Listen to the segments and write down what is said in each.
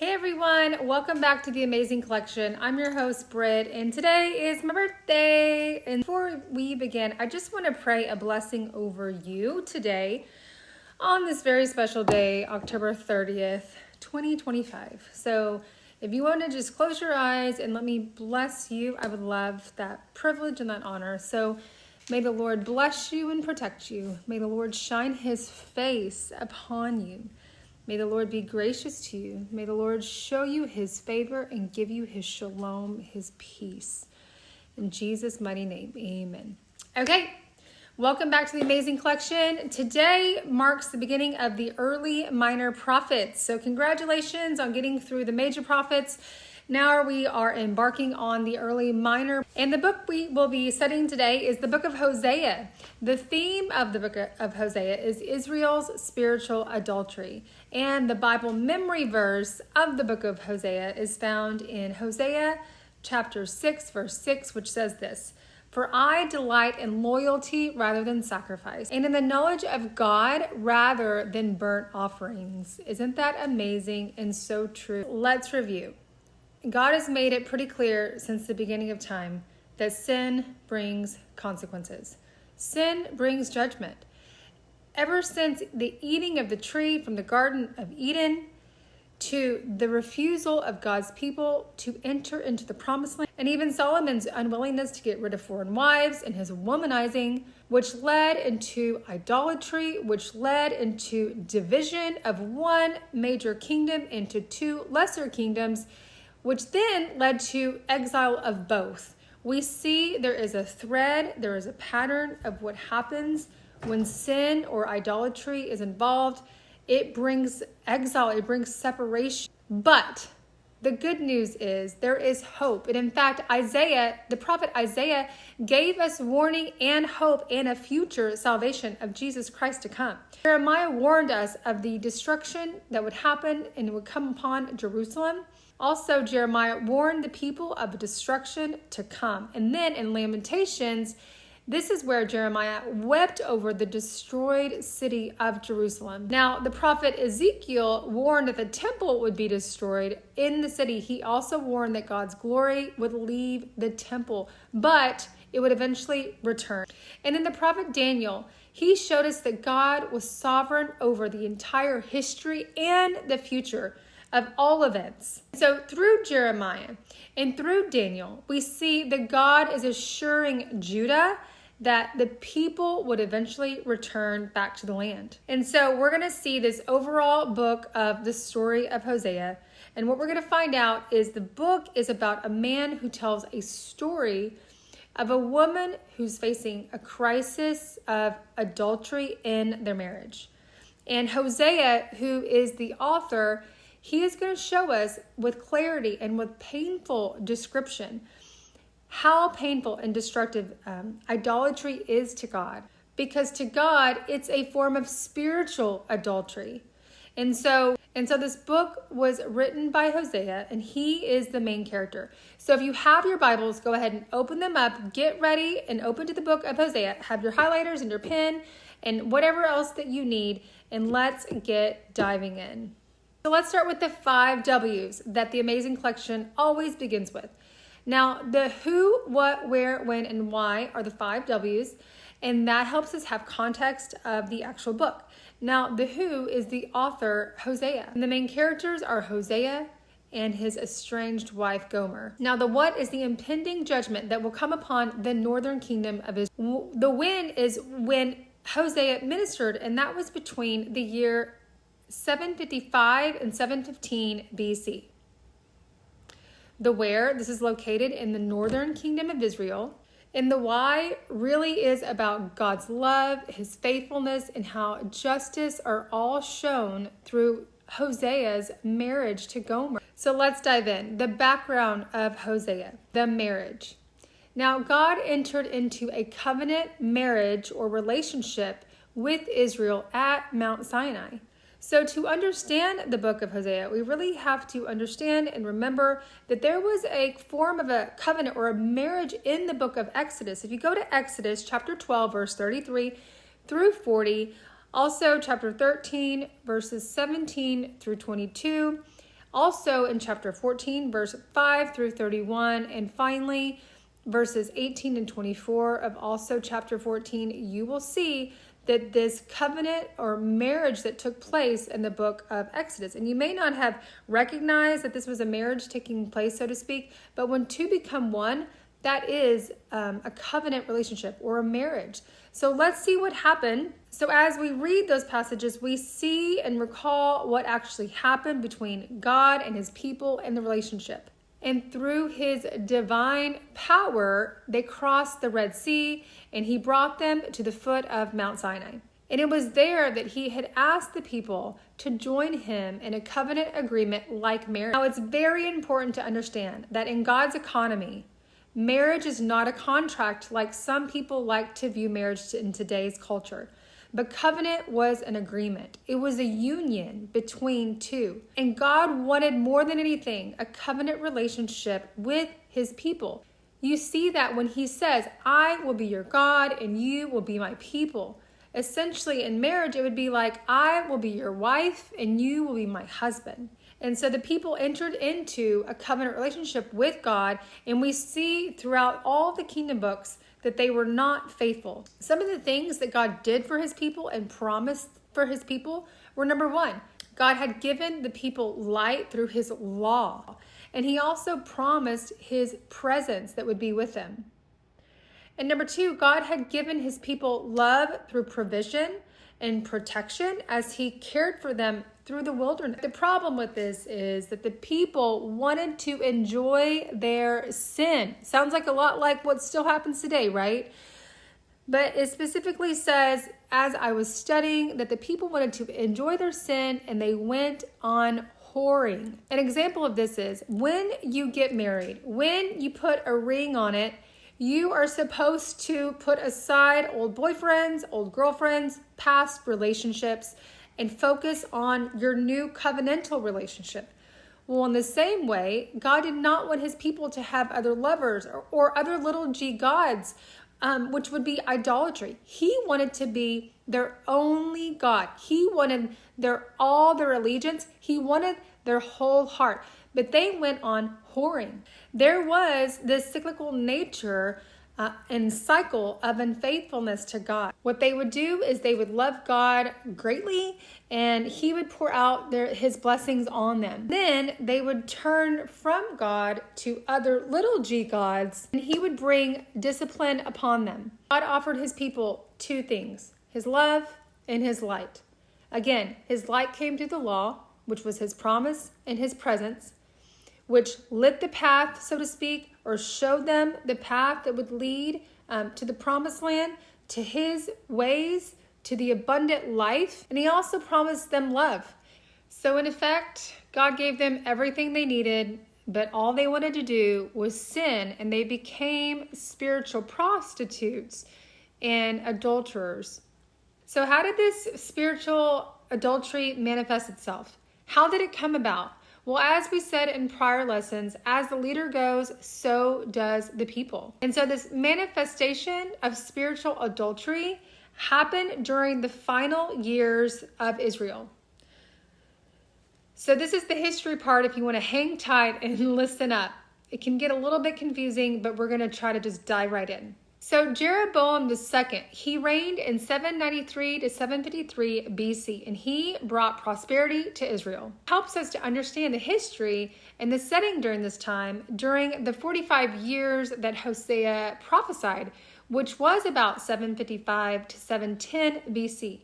Hey everyone, welcome back to the Amazing Collection. I'm your host, Brit, and today is my birthday. And before we begin, I just want to pray a blessing over you today on this very special day, October 30th, 2025. So if you want to just close your eyes and let me bless you, I would love that privilege and that honor. So may the Lord bless you and protect you. May the Lord shine his face upon you. May the Lord be gracious to you. May the Lord show you his favor and give you his shalom, his peace. In Jesus' mighty name, amen. Okay, welcome back to the Amazing Collection. Today marks the beginning of the early minor prophets. So congratulations on getting through the major prophets. Now we are embarking on the early minor. And the book we will be studying today is the Book of Hosea. The theme of the Book of Hosea is Israel's spiritual adultery. And the Bible memory verse of the Book of Hosea is found in Hosea chapter 6, verse 6, which says this: "For I delight in loyalty rather than sacrifice, and in the knowledge of God rather than burnt offerings." Isn't that amazing and so true? Let's review. God has made it pretty clear since the beginning of time that sin brings consequences. Sin brings judgment. Ever since the eating of the tree from the Garden of Eden to the refusal of God's people to enter into the promised land, and even Solomon's unwillingness to get rid of foreign wives and his womanizing, which led into idolatry, which led into division of one major kingdom into two lesser kingdoms, which then led to exile of both. We see there is a thread, there is a pattern of what happens when sin or idolatry is involved. It brings exile, it brings separation. But the good news is there is hope. And in fact, Isaiah, the prophet Isaiah, gave us warning and hope and a future salvation of Jesus Christ to come. Jeremiah warned us of the destruction that would happen and would come upon Jerusalem. Also, Jeremiah warned the people of the destruction to come. And then in Lamentations, this is where Jeremiah wept over the destroyed city of Jerusalem. Now, the prophet Ezekiel warned that the temple would be destroyed in the city. He also warned that God's glory would leave the temple, but it would eventually return. And in the prophet Daniel, he showed us that God was sovereign over the entire history and the future of all events. So through Jeremiah and through Daniel, we see that God is assuring Judah that the people would eventually return back to the land. And so we're going to see this overall book of the story of Hosea. And what we're going to find out is the book is about a man who tells a story of a woman who's facing a crisis of adultery in their marriage. And Hosea, who is the author, he is going to show us with clarity and with painful description how painful and destructive idolatry is to God. Because to God, it's a form of spiritual adultery. And so this book was written by Hosea, and he is the main character. So if you have your Bibles, go ahead and open them up, get ready and open to the book of Hosea. Have your highlighters and your pen and whatever else that you need, and let's get diving in. So let's start with the 5 W's that the Amazing Collection always begins with. Now, the who, what, where, when, and why are the 5 W's, and that helps us have context of the actual book. Now, the who is the author, Hosea. And the main characters are Hosea and his estranged wife, Gomer. Now, the what is the impending judgment that will come upon the northern kingdom of Israel. The when is when Hosea ministered, and that was between the year 755 and 715 BC. The where, this is located in the northern kingdom of Israel. And the why really is about God's love, his faithfulness, and how justice are all shown through Hosea's marriage to Gomer. So let's dive in. The background of Hosea, the marriage. Now, God entered into a covenant marriage or relationship with Israel at Mount Sinai. So to understand the book of Hosea, we really have to understand and remember that there was a form of a covenant or a marriage in the book of Exodus. If you go to Exodus chapter 12, verse 33 through 40, also chapter 13, verses 17 through 22, Also in chapter 14, verse 5 through 31, and finally, verses 18 and 24 of also chapter 14, you will see that this covenant or marriage that took place in the book of Exodus. And you may not have recognized that this was a marriage taking place, so to speak, but when two become one, that is a covenant relationship or a marriage. So let's see what happened. So as we read those passages, we see and recall what actually happened between God and his people in the relationship. And through his divine power, they crossed the Red Sea, and he brought them to the foot of Mount Sinai. And it was there that he had asked the people to join him in a covenant agreement like marriage. Now, it's very important to understand that in God's economy, marriage is not a contract like some people like to view marriage in today's culture. But covenant was an agreement. It was a union between two. And God wanted more than anything a covenant relationship with his people. You see that when he says, I will be your God and you will be my people. Essentially in marriage, it would be like, I will be your wife and you will be my husband. And so the people entered into a covenant relationship with God, and we see throughout all the kingdom books that they were not faithful. Some of the things that God did for his people and promised for his people were, number one, God had given the people light through his law, and he also promised his presence that would be with them. And number two, God had given his people love through provision and protection as he cared for them through the wilderness. The problem with this is that the people wanted to enjoy their sin. Sounds like a lot like what still happens today, right? But it specifically says, as I was studying, that the people wanted to enjoy their sin and they went on whoring. An example of this is when you get married, when you put a ring on it, you are supposed to put aside old boyfriends, old girlfriends, past relationships, and focus on your new covenantal relationship. Well, in the same way, God did not want his people to have other lovers or other little g gods, which would be idolatry. He wanted to be their only God. He wanted all their allegiance. He wanted their whole heart. But they went on whoring. There was this cyclical nature and cycle of unfaithfulness to God. What they would do is they would love God greatly, and he would pour out his blessings on them. Then they would turn from God to other little g gods, and he would bring discipline upon them. God offered his people two things, his love and his light. Again, his light came through the law, which was his promise and his presence, which lit the path, so to speak, or showed them the path that would lead to the promised land, to his ways, to the abundant life. And he also promised them love. So in effect, God gave them everything they needed, but all they wanted to do was sin, and they became spiritual prostitutes and adulterers. So how did this spiritual adultery manifest itself? How did it come about? Well, as we said in prior lessons, as the leader goes, so does the people. And so this manifestation of spiritual adultery happened during the final years of Israel. So this is the history part if you want to hang tight and listen up. It can get a little bit confusing, but we're going to try to just dive right in. So Jeroboam II, he reigned in 793 to 753 BC, and he brought prosperity to Israel. It helps us to understand the history and the setting during this time, during the 45 years that Hosea prophesied, which was about 755 to 710 BC.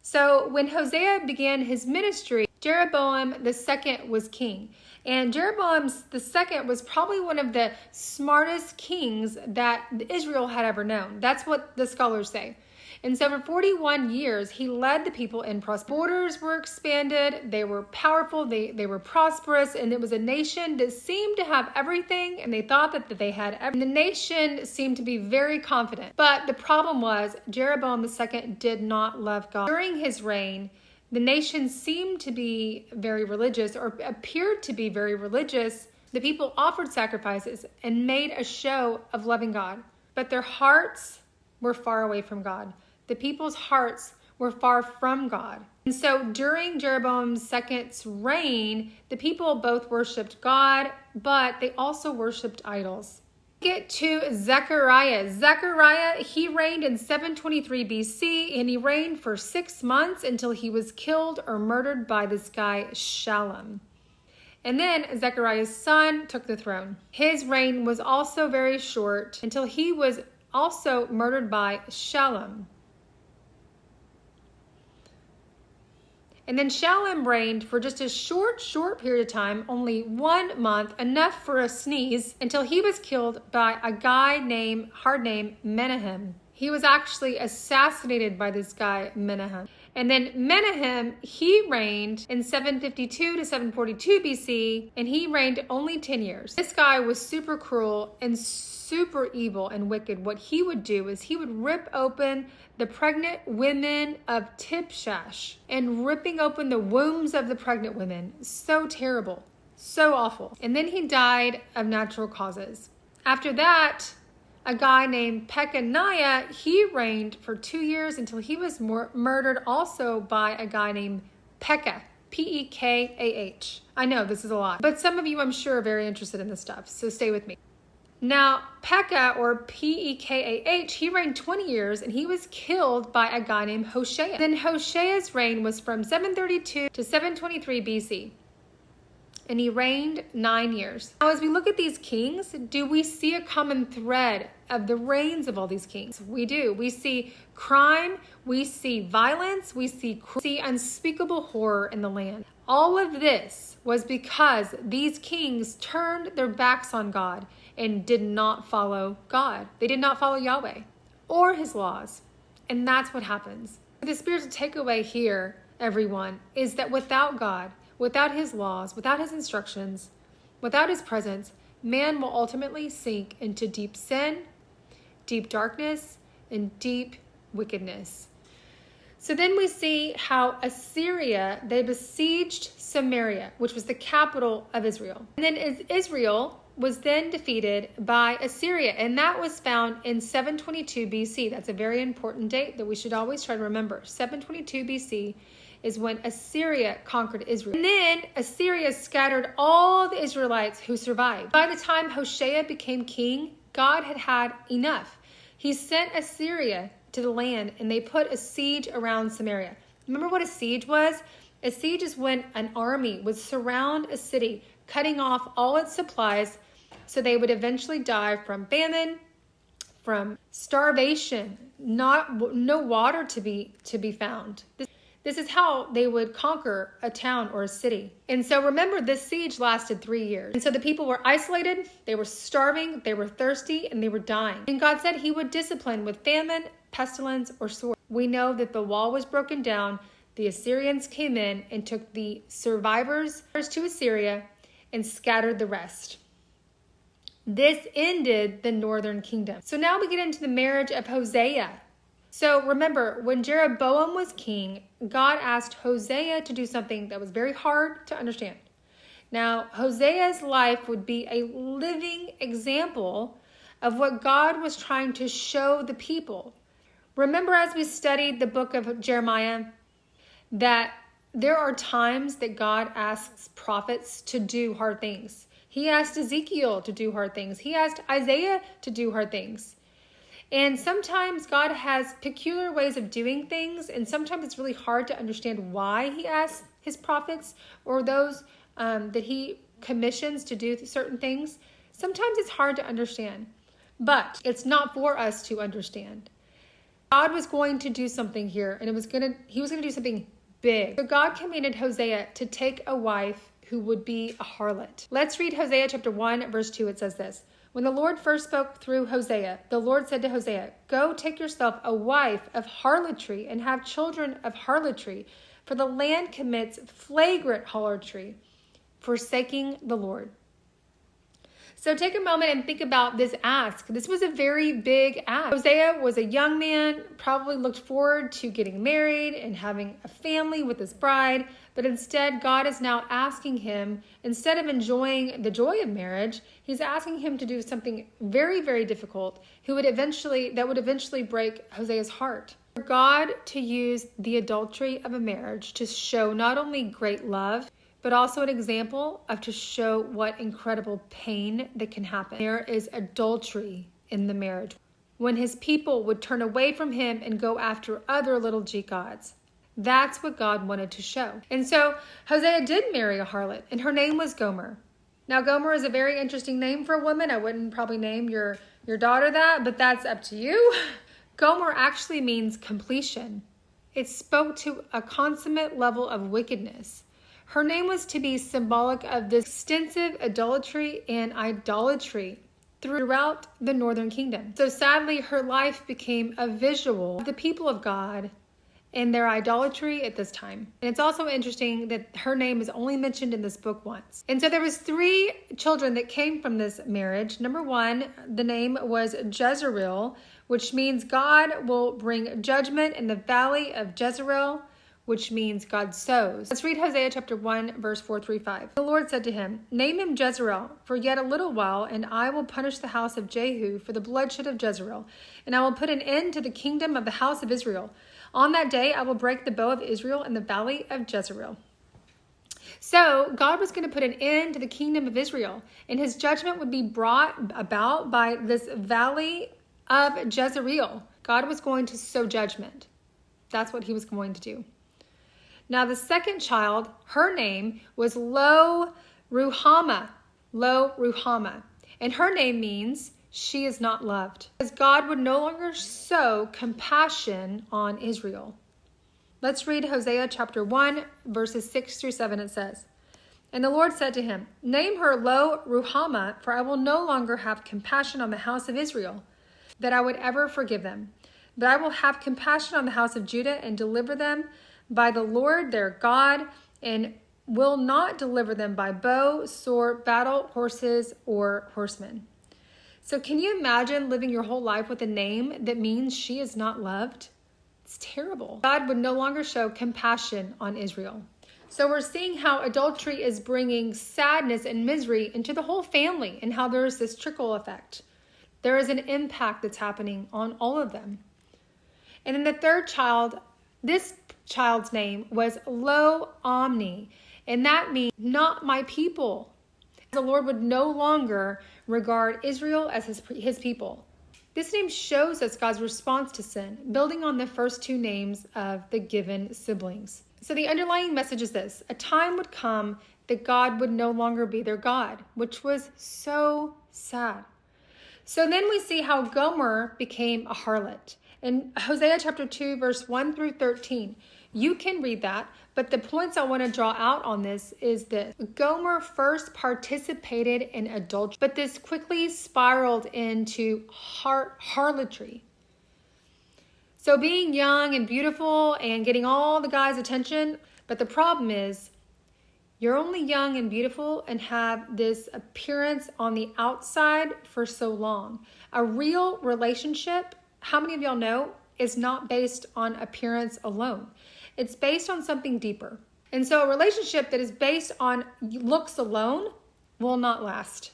So when Hosea began his ministry, Jeroboam II was king. And Jeroboam II was probably one of the smartest kings that Israel had ever known. That's what the scholars say. And so for 41 years, he led the people in prosperity. Borders were expanded. They were powerful. They were prosperous. And it was a nation that seemed to have everything. And they thought that they had everything. And the nation seemed to be very confident. But the problem was Jeroboam II did not love God. During his reign, the nation seemed to be very religious, or appeared to be very religious. The people offered sacrifices and made a show of loving God, but their hearts were far away from God. The people's hearts were far from God. And so during Jeroboam's second's reign, the people both worshipped God, but they also worshipped idols. Get to Zechariah. Zechariah, he reigned in 723 BC, and he reigned for 6 months until he was killed or murdered by this guy Shallum. And then Zechariah's son took the throne. His reign was also very short until he was also murdered by Shallum. And then Shallum reigned for just a short period of time, only 1 month, enough for a sneeze, until he was killed by a guy named Menahem. He was actually assassinated by this guy Menahem. And then Menahem, he reigned in 752 to 742 BC, and he reigned only 10 years. This guy was super cruel and super evil and wicked. What he would do is he would rip open the pregnant women of Tipshash and ripping open the wombs of the pregnant women. So terrible, so awful. And then he died of natural causes. After that, a guy named Pekaniah, he reigned for 2 years until he was murdered also by a guy named Pekah, P-E-K-A-H. I know this is a lot, but some of you I'm sure are very interested in this stuff, so stay with me. Now, Pekah, or P-E-K-A-H, he reigned 20 years and he was killed by a guy named Hosea. Then Hosea's reign was from 732 to 723 BC. And he reigned 9 years. Now, as we look at these kings, do we see a common thread of the reigns of all these kings? We do. We see crime, we see violence, we see unspeakable horror in the land. All of this was because these kings turned their backs on God and did not follow God. They did not follow Yahweh or his laws. And that's what happens. The spiritual takeaway here, everyone, is that without God, without his laws, without his instructions, without his presence, man will ultimately sink into deep sin, deep darkness, and deep wickedness. So then we see how Assyria, they besieged Samaria, which was the capital of Israel. And then Israel was then defeated by Assyria, and that was found in 722 BC. That's a very important date that we should always try to remember. 722 BC is when Assyria conquered Israel. And then Assyria scattered all the Israelites who survived. By the time Hosea became king, God had had enough. He sent Assyria to the land, and they put a siege around Samaria. Remember what a siege was? A siege is when an army would surround a city, cutting off all its supplies, so they would eventually die from famine, from starvation, no water to be found. This is how they would conquer a town or a city. And so remember, this siege lasted 3 years. And so the people were isolated, they were starving, they were thirsty, and they were dying. And God said he would discipline with famine, pestilence, or sword. We know that the wall was broken down. The Assyrians came in and took the survivors to Assyria and scattered the rest. This ended the northern kingdom. So now we get into the marriage of Hosea. So remember, when Jeroboam was king, God asked Hosea to do something that was very hard to understand. Now, Hosea's life would be a living example of what God was trying to show the people. Remember, as we studied the book of Jeremiah, that there are times that God asks prophets to do hard things. He asked Ezekiel to do hard things. He asked Isaiah to do hard things. And sometimes God has peculiar ways of doing things, and sometimes it's really hard to understand why he asks his prophets or those that he commissions to do certain things. Sometimes it's hard to understand, but it's not for us to understand. God was going to do something here, and he was going to do something big. So God commanded Hosea to take a wife who would be a harlot. Let's read Hosea chapter 1, verse 2. It says this: When the Lord first spoke through Hosea, the Lord said to Hosea, "Go take yourself a wife of harlotry and have children of harlotry, for the land commits flagrant harlotry, forsaking the Lord." So take a moment and think about this ask. This was a very big ask. Hosea was a young man, probably looked forward to getting married and having a family with his bride, but instead God is now asking him, instead of enjoying the joy of marriage, he's asking him to do something very, very difficult that would eventually break Hosea's heart. God to use the adultery of a marriage to show not only great love, but also an example of to show what incredible pain that can happen. There is adultery in the marriage when his people would turn away from him and go after other little g gods. That's what God wanted to show. And so Hosea did marry a harlot, and her name was Gomer. Now, Gomer is a very interesting name for a woman. I wouldn't probably name your daughter that, but that's up to you. Gomer actually means completion. It spoke to a consummate level of wickedness. Her name was to be symbolic of this extensive adultery and idolatry throughout the northern kingdom. So sadly, her life became a visual of the people of God and their idolatry at this time. And it's also interesting that her name is only mentioned in this book once. And so there was 3 children that came from this marriage. Number 1, the name was Jezreel, which means God will bring judgment in the valley of Jezreel, which means God sows. Let's read Hosea chapter 1, verse 4-5. The Lord said to him, "Name him Jezreel for yet a little while, and I will punish the house of Jehu for the bloodshed of Jezreel, and I will put an end to the kingdom of the house of Israel. On that day, I will break the bow of Israel in the valley of Jezreel." So God was going to put an end to the kingdom of Israel, and his judgment would be brought about by this valley of Jezreel. God was going to sow judgment. That's what he was going to do. Now, the second child, her name was Lo-Ruhamah. Lo-Ruhamah. And her name means she is not loved, because God would no longer sow compassion on Israel. Let's read Hosea chapter 1, verses 6-7. It says, "And the Lord said to him, Name her Lo-Ruhamah, for I will no longer have compassion on the house of Israel, that I would ever forgive them. But I will have compassion on the house of Judah and deliver them by the Lord their God, and will not deliver them by bow, sword, battle, horses, or horsemen." So can you imagine living your whole life with a name that means she is not loved? It's terrible. God would no longer show compassion on Israel. So we're seeing how adultery is bringing sadness and misery into the whole family, and how there is this trickle effect. There is an impact that's happening on all of them. And then the third child, this child's name was Lo-Ammi, and that means not my people. The Lord would no longer regard Israel as his people. This name shows us God's response to sin, building on the first 2 names of the given siblings. So the underlying message is this: a time would come that God would no longer be their God, which was so sad. So then we see how Gomer became a harlot. In Hosea chapter 2, verse 1-13, you can read that, but the points I want to draw out on this is this. Gomer first participated in adultery, but this quickly spiraled into harlotry. So being young and beautiful and getting all the guys' attention, but the problem is you're only young and beautiful and have this appearance on the outside for so long. A real relationship, how many of y'all know, is not based on appearance alone. It's based on something deeper. And so a relationship that is based on looks alone will not last.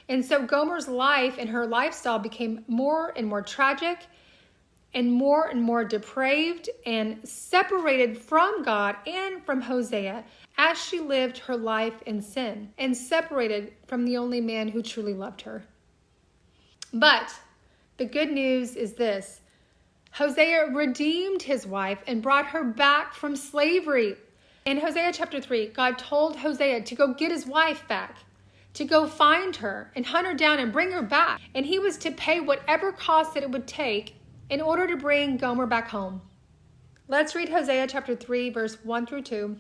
And so Gomer's life and her lifestyle became more and more tragic and more depraved and separated from God and from Hosea as she lived her life in sin and separated from the only man who truly loved her. But the good news is this: Hosea redeemed his wife and brought her back from slavery. In Hosea chapter 3, God told Hosea to go get his wife back, to go find her and hunt her down and bring her back. And he was to pay whatever cost that it would take in order to bring Gomer back home. Let's read Hosea chapter 3, verse 1-2.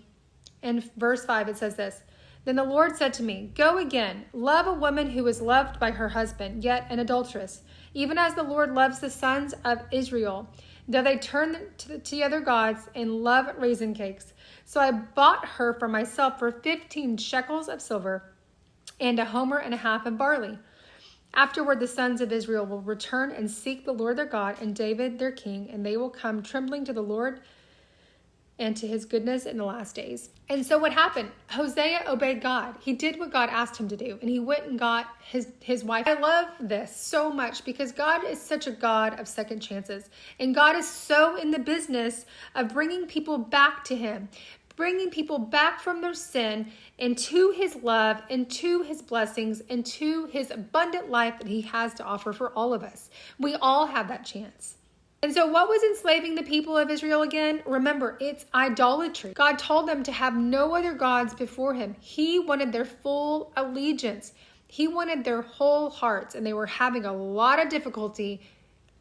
In verse 5, it says this: "Then the Lord said to me, Go again, love a woman who is loved by her husband, yet an adulteress, even as the Lord loves the sons of Israel, though they turn to the other gods and love raisin cakes. So I bought her for myself for 15 shekels of silver and a homer and a half of barley. Afterward, the sons of Israel will return and seek the Lord their God and David their king, and they will come trembling to the Lord and to his goodness in the last days. And so what happened? Hosea obeyed God. He did what God asked him to do, and he went and got his wife. I love this so much because God is such a God of second chances, and God is so in the business of bringing people back to him, bringing people back from their sin into his love, into his blessings, into his abundant life that he has to offer for all of us. We all have that chance. And so what was enslaving the people of Israel again? Remember, it's idolatry. God told them to have no other gods before him. He wanted their full allegiance. He wanted their whole hearts, and they were having a lot of difficulty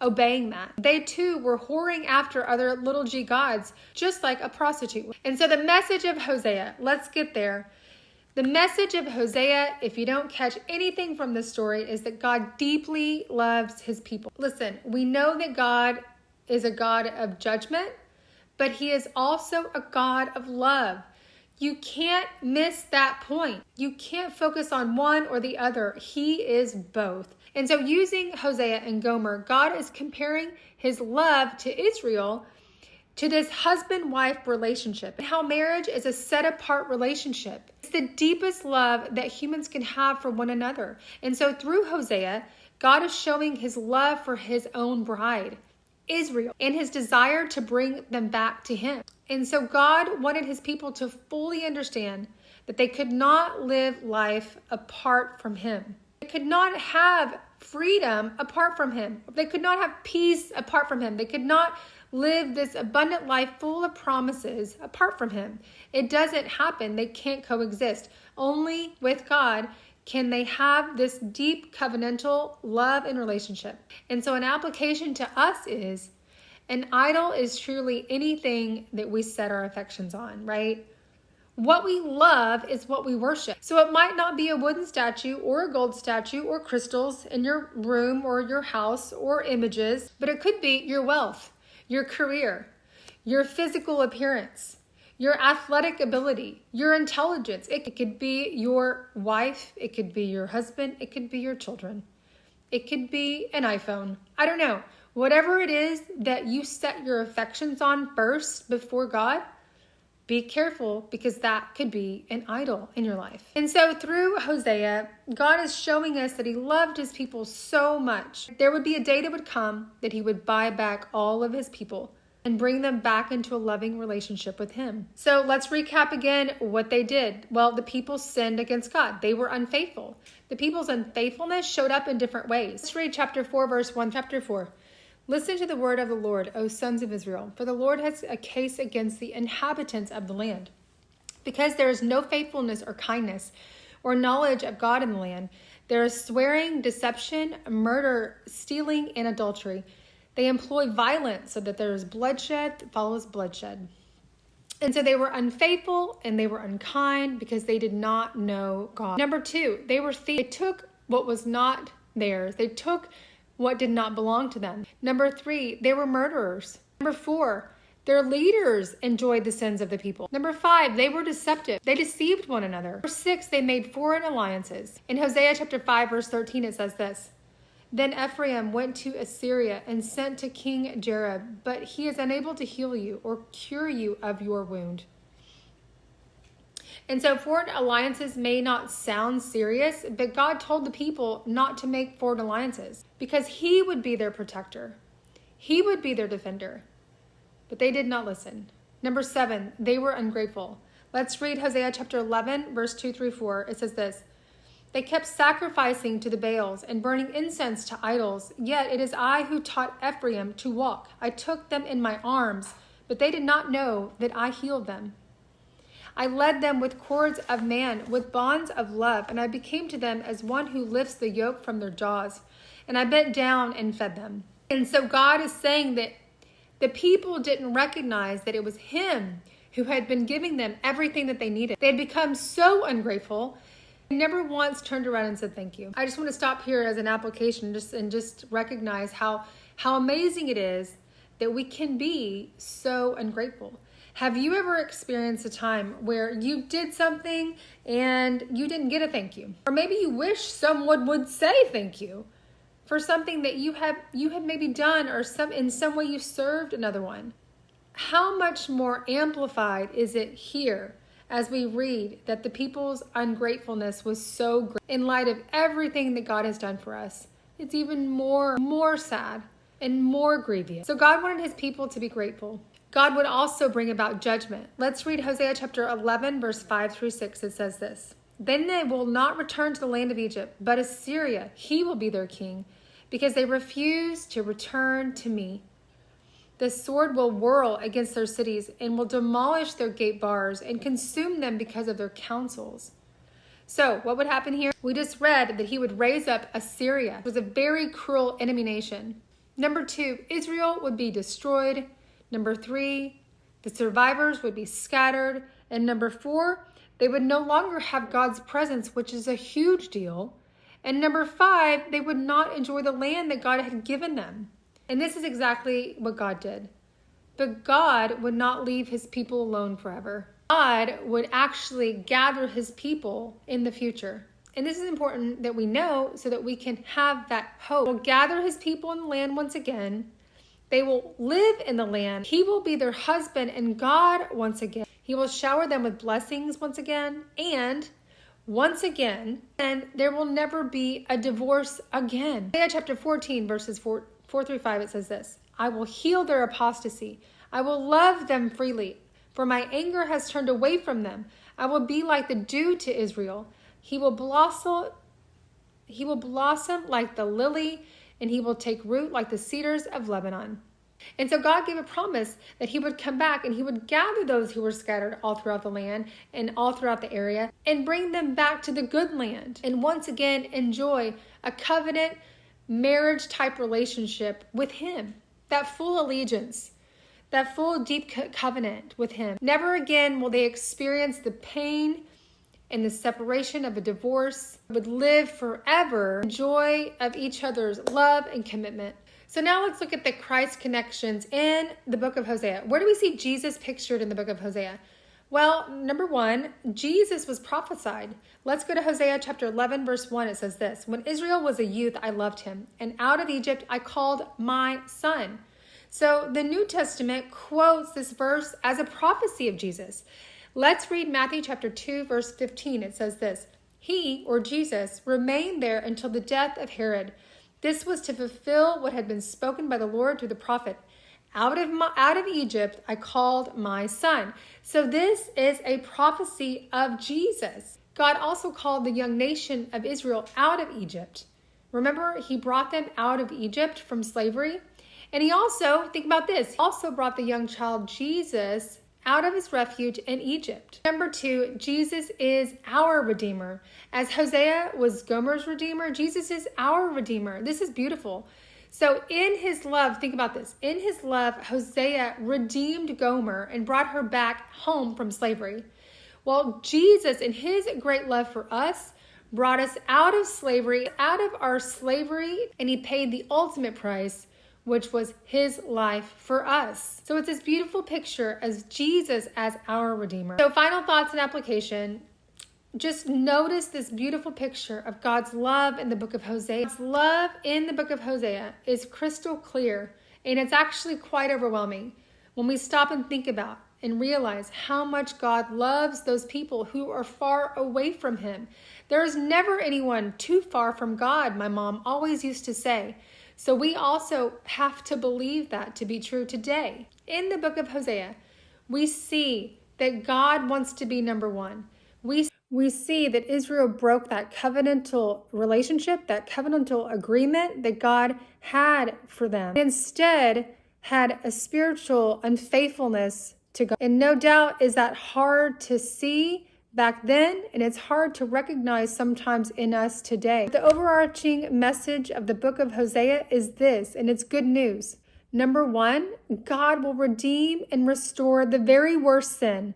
obeying that. They too were whoring after other little g gods, just like a prostitute. And so the message of Hosea, let's get there. The message of Hosea, if you don't catch anything from this story, is that God deeply loves his people. Listen, we know that God is a God of judgment, but he is also a God of love. You can't miss that point. You can't focus on one or the other. He is both. And so using Hosea and Gomer, God is comparing his love to Israel to this husband-wife relationship, and how marriage is a set-apart relationship. It's the deepest love that humans can have for one another. And so through Hosea, God is showing his love for his own bride, Israel, and his desire to bring them back to him. And so God wanted his people to fully understand that they could not live life apart from him. They could not have freedom apart from him. They could not have peace apart from him. They could not live this abundant life full of promises apart from him. It doesn't happen. They can't coexist. Only with God can they have this deep covenantal love and relationship. And so an application to us is, an idol is truly anything that we set our affections on, right? What we love is what we worship. So it might not be a wooden statue or a gold statue or crystals in your room or your house or images, but it could be your wealth, your career, your physical appearance, your athletic ability, your intelligence. It could be your wife. It could be your husband. It could be your children. It could be an iPhone. I don't know. Whatever it is that you set your affections on first before God, be careful, because that could be an idol in your life. And so through Hosea, God is showing us that he loved his people so much. There would be a day that would come that he would buy back all of his people and bring them back into a loving relationship with him. So let's recap again what they did. Well, the people sinned against God. They were unfaithful. The people's unfaithfulness showed up in different ways. Let's read chapter 4, verse 1. Chapter 4. Listen to the word of the Lord, O sons of Israel, for the Lord has a case against the inhabitants of the land. Because there is no faithfulness or kindness or knowledge of God in the land, there is swearing, deception, murder, stealing, and adultery. They employ violence so that there is bloodshed that follows bloodshed. And so they were unfaithful and they were unkind because they did not know God. Number 2, they were thieves. They took what was not theirs. They took what did not belong to them. Number 3, they were murderers. Number 4, their leaders enjoyed the sins of the people. Number 5, they were deceptive. They deceived one another. Number 6, they made foreign alliances. In Hosea chapter 5, verse 13, it says this: Then Ephraim went to Assyria and sent to King Jareb, but he is unable to heal you or cure you of your wound. And so foreign alliances may not sound serious, but God told the people not to make foreign alliances because he would be their protector. He would be their defender. But they did not listen. Number 7, they were ungrateful. Let's read Hosea chapter 11, verse 2 through 4. It says this: They kept sacrificing to the Baals and burning incense to idols. Yet it is I who taught Ephraim to walk. I took them in my arms, but they did not know that I healed them. I led them with cords of man, with bonds of love, and I became to them as one who lifts the yoke from their jaws. And I bent down and fed them. And so God is saying that the people didn't recognize that it was him who had been giving them everything that they needed. They had become so ungrateful, they never once turned around and said thank you. I just want to stop here as an application and just recognize how amazing it is that we can be so ungrateful. Have you ever experienced a time where you did something and you didn't get a thank you? Or maybe you wish someone would say thank you for something that you have maybe done, or in some way you served another one. how much more amplified is it here as we read that the people's ungratefulness was so great in light of everything that God has done for us? It's even more sad and more grievous. So God wanted his people to be grateful. God would also bring about judgment. Let's read Hosea chapter 11, verse 5-6. It says this: "Then they will not return to the land of Egypt, but Assyria, he will be their king, because they refuse to return to me. The sword will whirl against their cities and will demolish their gate bars and consume them because of their counsels." So what would happen here? We just read that he would raise up Assyria. It was a very cruel enemy nation. Number 2, Israel would be destroyed. Number 3, the survivors would be scattered. And number 4, they would no longer have God's presence, which is a huge deal. And number 5, they would not enjoy the land that God had given them. And this is exactly what God did. But God would not leave his people alone forever. God would actually gather his people in the future. And this is important that we know so that we can have that hope. He will gather his people in the land once again. They will live in the land. He will be their husband and God once again. He will shower them with blessings once again. And once again, and there will never be a divorce again. Isaiah chapter 14, verses 4-5, it says this: "I will heal their apostasy. I will love them freely, for my anger has turned away from them. I will be like the dew to Israel. He will blossom like the lily, and he will take root like the cedars of Lebanon." And so God gave a promise that he would come back and he would gather those who were scattered all throughout the land and all throughout the area and bring them back to the good land and once again enjoy a covenant marriage type relationship with him. That full allegiance, that full deep covenant with him. Never again will they experience the pain and the separation of a divorce. Would live forever in joy of each other's love and commitment. So now let's look at the Christ connections in the book of Hosea. Where do we see Jesus pictured in the book of Hosea? Well, number 1, Jesus was prophesied. Let's go to Hosea chapter 11, verse 1. It says this: "When Israel was a youth, I loved him, and out of Egypt I called my son." So the New Testament quotes this verse as a prophecy of Jesus. Let's read Matthew chapter 2, verse 15. It says this: "He," or Jesus, "remained there until the death of Herod. This was to fulfill what had been spoken by the Lord through the prophet. Out of Egypt I called my son." So this is a prophecy of Jesus. God also called the young nation of Israel out of Egypt. Remember, he brought them out of Egypt from slavery. And he also, think about this, he also brought the young child Jesus out of his refuge in Egypt. Number 2, Jesus is our Redeemer. As Hosea was Gomer's Redeemer, Jesus is our Redeemer. This is beautiful. So in his love, think about this. In his love, Hosea redeemed Gomer and brought her back home from slavery. Well, Jesus, in his great love for us, brought us out of slavery, out of our slavery, and he paid the ultimate price, which was his life for us. So it's this beautiful picture as Jesus as our Redeemer. So final thoughts and application. Just notice this beautiful picture of God's love in the book of Hosea. God's love in the book of Hosea is crystal clear, and it's actually quite overwhelming when we stop and think about and realize how much God loves those people who are far away from him. There is never anyone too far from God, my mom always used to say. So we also have to believe that to be true today. In the book of Hosea, we see that God wants to be number 1. We see that Israel broke that covenantal relationship, that covenantal agreement that God had for them. Instead, had a spiritual unfaithfulness to God. And no doubt is that hard to see back then, and it's hard to recognize sometimes in us today. The overarching message of the book of Hosea is this, and it's good news. Number 1, God will redeem and restore the very worst sin.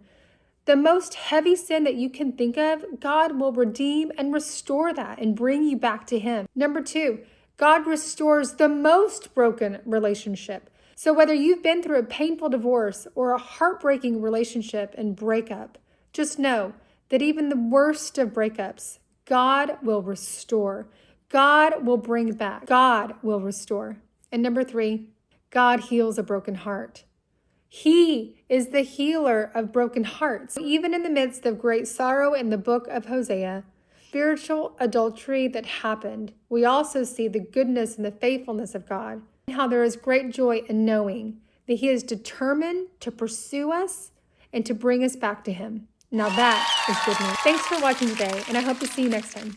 The most heavy sin that you can think of, God will redeem and restore that and bring you back to him. Number 2, God restores the most broken relationship. So whether you've been through a painful divorce or a heartbreaking relationship and breakup, just know that even the worst of breakups, God will restore. God will bring back. God will restore. And number 3, God heals a broken heart. He is the healer of broken hearts. Even in the midst of great sorrow in the book of Hosea, spiritual adultery that happened, we also see the goodness and the faithfulness of God, and how there is great joy in knowing that He is determined to pursue us and to bring us back to Him. Now that is good news. Thanks for watching today, and I hope to see you next time.